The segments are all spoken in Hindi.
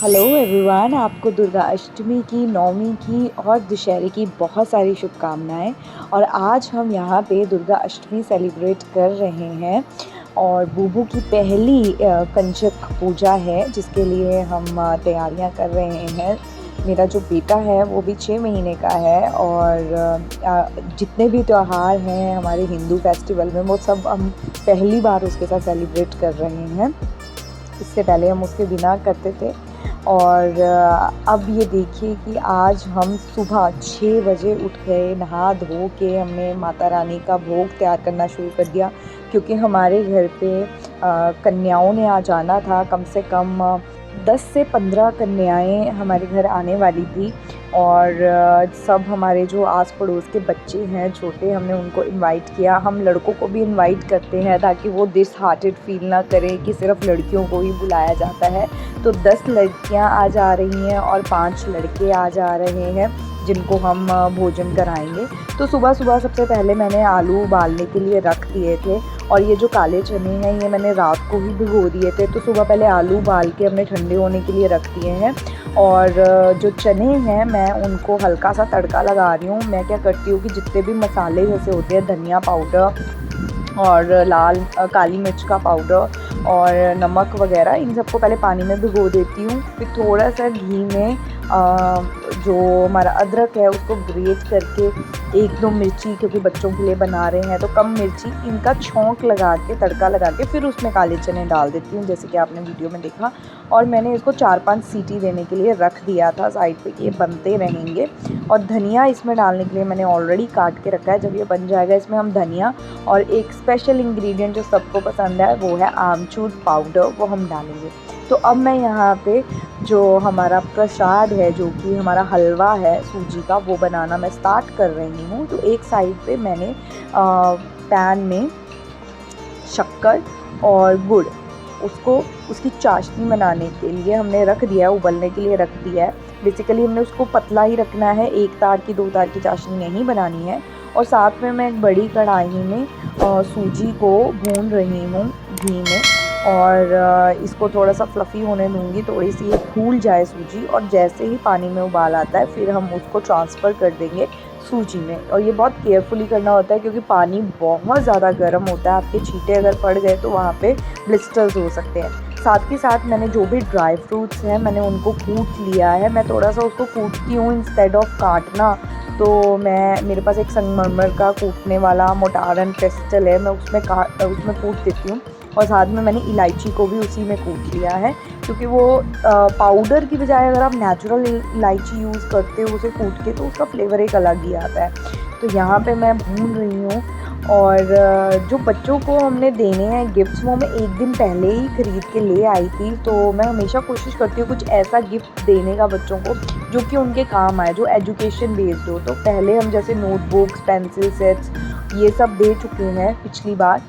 हेलो एवरीवन, आपको दुर्गा अष्टमी की, नवमी की और दशहरे की बहुत सारी शुभकामनाएं। और आज हम यहाँ पे दुर्गा अष्टमी सेलिब्रेट कर रहे हैं और बूबू की पहली कंजक पूजा है जिसके लिए हम तैयारियां कर रहे हैं। मेरा जो बेटा है वो भी 6 महीने का है और जितने भी त्यौहार हैं हमारे हिंदू फेस्टिवल में वो सब हम पहली बार उसके साथ सेलिब्रेट कर रहे हैं। इससे पहले हम उसके बिना करते थे। और अब ये देखिए कि आज हम सुबह 6 बजे उठ गए, नहा धो के हमने माता रानी का भोग तैयार करना शुरू कर दिया क्योंकि हमारे घर पे कन्याओं ने आ जाना था। कम से कम 10 से 15 कन्याएं हमारे घर आने वाली थी और सब हमारे जो आस पड़ोस के बच्चे हैं छोटे, हमने उनको इनवाइट किया। हम लड़कों को भी इनवाइट करते हैं ताकि वो डिसहार्टेड फील ना करें कि सिर्फ लड़कियों को ही बुलाया जाता है। तो 10 लड़कियां आ जा रही हैं और 5 लड़के आ जा रहे हैं जिनको हम भोजन कराएंगे। तो सुबह सुबह सबसे पहले मैंने आलू उबालने के लिए रख दिए थे और ये जो काले चने हैं ये मैंने रात को ही भिगो दिए थे। तो सुबह पहले आलू उबाल के हमने ठंडे होने के लिए रख दिए हैं और जो चने हैं मैं उनको हल्का सा तड़का लगा रही हूँ। मैं क्या करती हूँ कि जितने भी मसाले जैसे होते हैं, धनिया पाउडर और लाल काली मिर्च का पाउडर और नमक वगैरह, इन सबको पहले पानी में भिगो देती हूँ। फिर थोड़ा सा घी में जो हमारा अदरक है उसको ग्रेट करके 1-2 मिर्ची, क्योंकि बच्चों के लिए बना रहे हैं तो कम मिर्ची, इनका छौंक लगा के तड़का लगा के फिर उसमें काले चने डाल देती हूँ जैसे कि आपने वीडियो में देखा। और मैंने इसको 4-5 सीटी देने के लिए रख दिया था साइड पे कि ये बनते रहेंगे। और धनिया इसमें डालने के लिए मैंने ऑलरेडी काट के रखा है। जब ये बन जाएगा इसमें हम धनिया और एक स्पेशल इंग्रेडिएंट जो सबको पसंद है वो है आमचूर पाउडर, वो हम डालेंगे। तो अब मैं यहाँ पे जो हमारा प्रसाद है, जो कि हमारा हलवा है सूजी का, वो बनाना मैं स्टार्ट कर रही हूँ। तो एक साइड पे मैंने पैन में शक्कर और गुड़, उसकी चाशनी बनाने के लिए हमने रख दिया है, उबलने के लिए रख दिया है। बेसिकली हमने उसको पतला ही रखना है, 1 तार की 2 तार की चाशनी नहीं बनानी है। और साथ में मैं एक बड़ी कढ़ाई में सूजी को भून रही हूँ घी में और इसको थोड़ा सा फ्लफ़ी होने दूँगी, थोड़ी सी ये फूल जाए सूजी। और जैसे ही पानी में उबाल आता है फिर हम उसको ट्रांसफ़र कर देंगे सूजी में। और ये बहुत केयरफुली करना होता है क्योंकि पानी बहुत ज़्यादा गर्म होता है, आपके छींटे अगर पड़ गए तो वहाँ पे ब्लिस्टर्स हो सकते हैं। साथ ही साथ मैंने जो भी ड्राई फ्रूट्स हैं मैंने उनको कूट लिया है। मैं थोड़ा सा उसको कूटती हूँ इंस्टेड ऑफ काटना। तो मेरे पास एक संगमरमर का कूटने वाला मोटारन पेस्टल है, मैं उसमें कूट देती हूँ। और साथ में मैंने इलायची को भी उसी में कूट लिया है क्योंकि वो पाउडर की बजाय अगर आप नेचुरल इलायची यूज़ करते हो उसे कूट के तो उसका फ्लेवर एक अलग ही आता है। तो यहाँ पे मैं भून रही हूँ। और जो बच्चों को हमने देने हैं गिफ्ट्स वो मैं 1 दिन पहले ही ख़रीद के ले आई थी। तो मैं हमेशा कोशिश करती हूँ कुछ ऐसा गिफ्ट देने का बच्चों को जो कि उनके काम आए, जो एजुकेशन बेस्ड हो। तो पहले हम जैसे नोटबुक्स, पेंसिल सेट्स ये सब दे चुके हैं पिछली बार।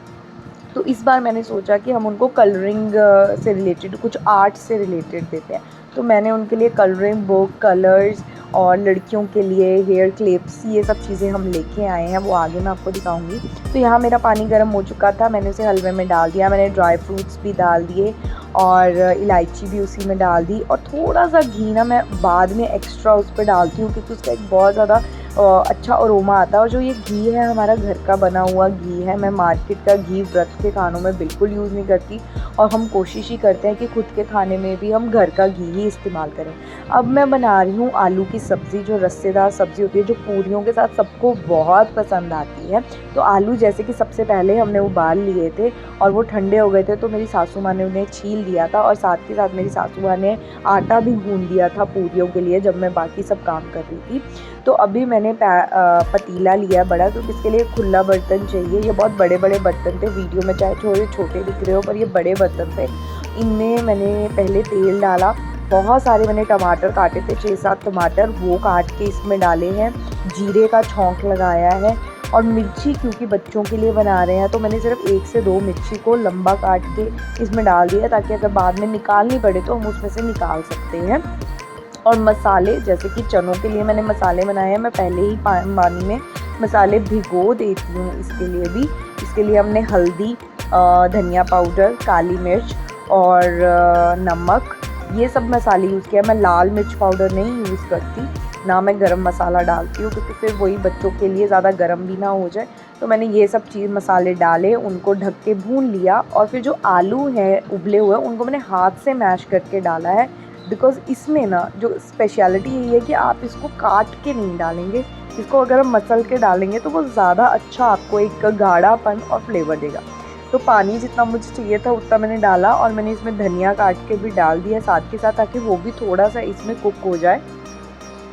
तो इस बार मैंने सोचा कि हम उनको कलरिंग से रिलेटेड, कुछ आर्ट से रिलेटेड देते हैं। तो मैंने उनके लिए कलरिंग बुक, कलर्स और लड़कियों के लिए हेयर क्लिप्स, ये सब चीज़ें हम लेके आए हैं, वो आगे मैं आपको दिखाऊंगी। तो यहाँ मेरा पानी गर्म हो चुका था, मैंने उसे हलवे में डाल दिया। मैंने ड्राई फ्रूट्स भी डाल दिए और इलायची भी उसी में डाल दी। और थोड़ा सा घी ना मैं बाद में एक्स्ट्रा उस पर डालती हूँ क्योंकि उसका एक बहुत ज़्यादा अच्छा अरोमा आता है। और जो ये घी है हमारा घर का बना हुआ घी है, मैं मार्केट का घी व्रत के खानों में बिल्कुल यूज़ नहीं करती। और हम कोशिश ही करते हैं कि खुद के खाने में भी हम घर का घी ही इस्तेमाल करें। अब मैं बना रही हूँ आलू की सब्ज़ी, जो रस्सेदार सब्ज़ी होती है, जो पूरियों के साथ सबको बहुत पसंद आती है। तो आलू जैसे कि सबसे पहले हमने उबाल लिए थे और वो ठंडे हो गए थे तो मेरी सासू माँ ने उन्हें छील दिया था। और साथ के साथ मेरी सासू माँ ने आटा भी गूँध दिया था पूरियों के लिए जब मैं बाकी सब काम कर रही थी। तो अभी मैंने पतीला लिया बड़ा, क्योंकि इसके लिए खुला बर्तन चाहिए। ये बहुत बड़े बड़े बर्तन थे, वीडियो में चाहे थोड़े छोटे दिख रहे हो पर ये बड़े बर्तन थे। इनमें मैंने पहले तेल डाला, बहुत सारे मैंने टमाटर काटे थे, 6-7 टमाटर वो काट के इसमें डाले हैं। जीरे का छौंक लगाया है और मिर्ची, क्योंकि बच्चों के लिए बना रहे हैं तो मैंने सिर्फ 1 से 2 मिर्ची को लंबा काट के इसमें डाल दिया ताकि अगर बाद में निकालनी पड़े तो हम उसमें से निकाल सकते हैं। और मसाले, जैसे कि चनों के लिए मैंने मसाले बनाए हैं, मैं पहले ही पानी में मसाले भिगो देती हूँ इसके लिए भी। इसके लिए हमने हल्दी, धनिया पाउडर, काली मिर्च और नमक ये सब मसाले यूज़ किया। मैं लाल मिर्च पाउडर नहीं यूज़ करती, ना मैं गरम मसाला डालती हूँ, क्योंकि फिर वही बच्चों के लिए ज़्यादा गरम भी ना हो जाए। तो मैंने ये सब चीज़ मसाले डाले, उनको ढक के भून लिया, और फिर जो आलू हैं उबले हुए उनको मैंने हाथ से मैश करके डाला है। बिकॉज़ इसमें ना जो स्पेशलिटी यही है कि आप इसको काट के नहीं डालेंगे, इसको अगर हम मसल के डालेंगे तो वो ज़्यादा अच्छा आपको एक गाढ़ापन और फ्लेवर देगा। तो पानी जितना मुझे चाहिए था उतना मैंने डाला, और मैंने इसमें धनिया काट के भी डाल दिया साथ के साथ, ताकि वो भी थोड़ा सा इसमें कुक हो जाए।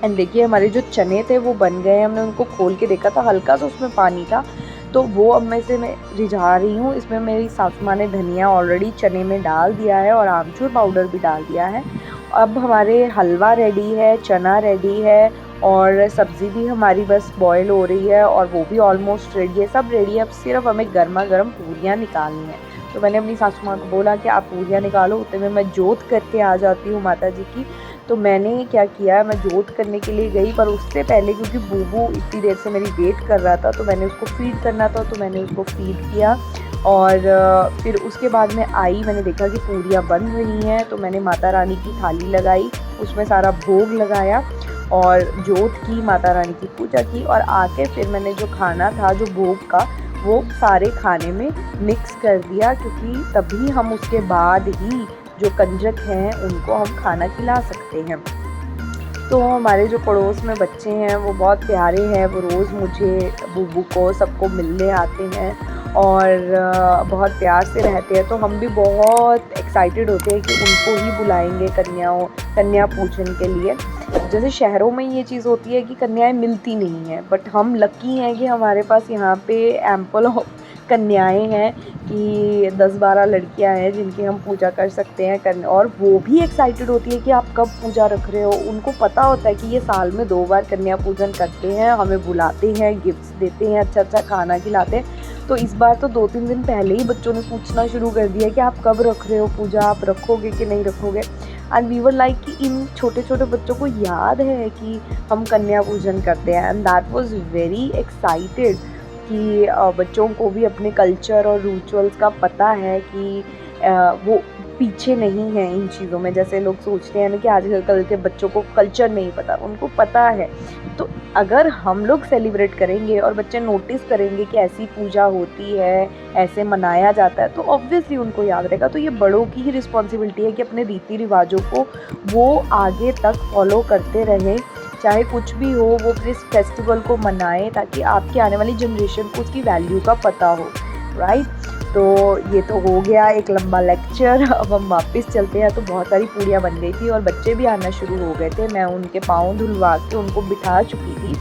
एंड देखिए हमारे जो चने थे वो बन गए। हमने उनको खोल के देखा था, हल्का सा उसमें पानी था, तो वो अब मैं रिझा रही हूँ। इसमें मेरी सासू माँ ने धनिया ऑलरेडी चने में डाल दिया है और आमचूर पाउडर भी डाल दिया है। अब हमारे हलवा रेडी है, चना रेडी है, और सब्ज़ी भी हमारी बस बॉयल हो रही है, और वो भी ऑलमोस्ट रेडी है, सब रेडी है। अब सिर्फ हमें गर्मा गर्म पूरियाँ निकालनी है। तो मैंने अपनी सासू माँ को बोला कि आप पूरियाँ निकालो, उतने में मैं जोत करके आ जाती हूँ माता जी की। तो मैंने क्या किया, मैं जोत करने के लिए गई, पर उससे पहले क्योंकि बूबू इतनी देर से मेरी वेट कर रहा था, तो मैंने उसको फ़ीड करना था, तो मैंने उसको फ़ीड किया। और फिर उसके बाद मैं आई, मैंने देखा कि पूरियाँ बन रही हैं, तो मैंने माता रानी की थाली लगाई, उसमें सारा भोग लगाया और जोत की, माता रानी की पूजा की, और आके फिर मैंने जो खाना था जो भोग का, वो सारे खाने में मिक्स कर दिया, क्योंकि तभी हम उसके बाद ही जो कंजक हैं उनको हम खाना खिला सकते हैं। तो हमारे जो पड़ोस में बच्चे हैं वो बहुत प्यारे हैं, वो रोज़ मुझे, बूबू को, सबको मिलने आते हैं और बहुत प्यार से रहते हैं। तो हम भी बहुत एक्साइटेड होते हैं कि उनको ही बुलाएंगे कन्या पूजन के लिए। जैसे शहरों में ये चीज़ होती है कि कन्याएं मिलती नहीं हैं, बट हम लकी हैं कि हमारे पास यहाँ पे एम्पल ऑफ कन्याएं हैं, कि 10-12 लड़कियां हैं जिनकी हम पूजा कर सकते हैं। और वो भी एक्साइटेड होती है कि आप कब पूजा रख रहे हो। उनको पता होता है कि ये साल में 2 बार कन्या पूजन करते हैं, हमें बुलाते हैं, गिफ्ट्स देते हैं, अच्छा अच्छा खाना खिलाते हैं। तो इस बार तो 2-3 दिन पहले ही बच्चों ने पूछना शुरू कर दिया कि आप कब रख रहे हो पूजा, आप रखोगे कि नहीं रखोगे। एंड वी वर लाइक कि इन छोटे छोटे बच्चों को याद है कि हम कन्या पूजन करते हैं, and that was very excited कि बच्चों को भी अपने कल्चर और रिचुअल्स का पता है, कि वो पीछे नहीं है इन चीज़ों में। जैसे लोग सोचते हैं ना कि आजकल के बच्चों को कल्चर नहीं पता, उनको पता है। तो अगर हम लोग सेलिब्रेट करेंगे और बच्चे नोटिस करेंगे कि ऐसी पूजा होती है, ऐसे मनाया जाता है, तो ऑब्वियसली उनको याद रहेगा। तो ये बड़ों की ही रिस्पॉन्सिबिलिटी है कि अपने रीति रिवाजों को वो आगे तक फॉलो करते रहें, चाहे कुछ भी हो, वो फिर इस फेस्टिवल को मनाएं, ताकि आपकी आने वाली जनरेशन को उसकी वैल्यू का पता हो, राइट। तो ये तो हो गया एक लंबा लेक्चर। अब हम वापस चलते हैं। तो बहुत सारी पूड़ियाँ बन गई थी और बच्चे भी आना शुरू हो गए थे। मैं उनके पाँव धुलवा के उनको बिठा चुकी थी,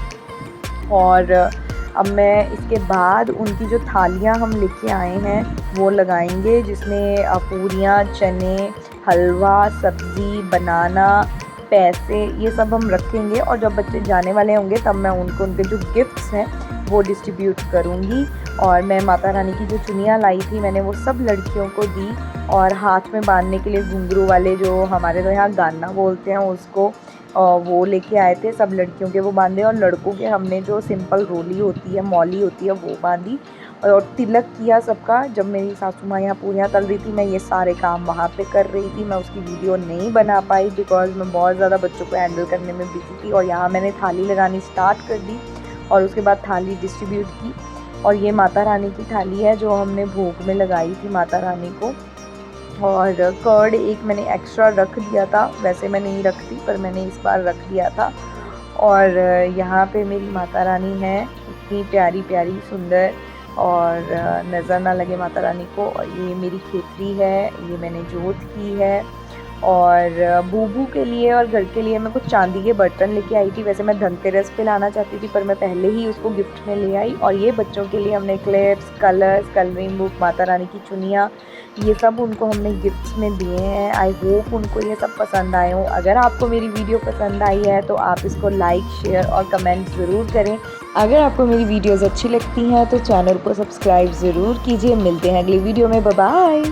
और अब मैं इसके बाद उनकी जो थालियाँ हम लेके आए हैं वो लगाएंगे, जिसमें पूरियाँ, चने, हलवा, सब्ज़ी, बनाना, पैसे, ये सब हम रखेंगे। और जब बच्चे जाने वाले होंगे तब मैं उनको उनके जो गिफ्ट्स हैं वो डिस्ट्रीब्यूट करूँगी। और मैं माता रानी की जो चुनियाँ लाई थी मैंने वो सब लड़कियों को दी, और हाथ में बांधने के लिए घुंघरू वाले, जो हमारे तो यहाँ गाना बोलते हैं उसको, वो लेके आए थे। सब लड़कियों के वो बांधे, और लड़कों के हमने जो सिंपल रोली होती है, मौली होती है, वो बांधी, और तिलक किया सबका। जब मेरी सासू माँ यहाँ पूरियाँ तल रही थी, मैं ये सारे काम वहाँ पे कर रही थी। मैं उसकी वीडियो नहीं बना पाई बिकॉज़ मैं बहुत ज़्यादा बच्चों को हैंडल करने में बिजी थी। और यहाँ मैंने थाली लगानी स्टार्ट कर दी, और उसके बाद थाली डिस्ट्रीब्यूट की। और ये माता रानी की थाली है जो हमने भोग में लगाई थी माता रानी को। और कर्ड एक मैंने एक्स्ट्रा रख दिया था, वैसे मैं नहीं रखती, पर मैंने इस बार रख दिया था। और यहाँ पे मेरी माता रानी है, इतनी प्यारी प्यारी सुंदर, और नज़र ना लगे माता रानी को। और ये मेरी खेतरी है, ये मैंने जोत की है। और बूबू के लिए और घर के लिए मैं कुछ चांदी के बर्तन लेके आई थी। वैसे मैं धनतेरस पे लाना चाहती थी, पर मैं पहले ही उसको गिफ्ट में ले आई। और ये बच्चों के लिए हमने clips, colours, colouring book, Mata Rani की चुनियाँ, ये सब उनको हमने गिफ्ट्स में दिए हैं। आई होप उनको ये सब पसंद आए हों। अगर आपको मेरी वीडियो पसंद आई है तो आप इसको लाइक, शेयर और कमेंट ज़रूर करें। अगर आपको मेरी वीडियोज़ अच्छी लगती हैं तो चैनल को सब्सक्राइब ज़रूर कीजिए। मिलते हैं अगली वीडियो में, बाय बाय।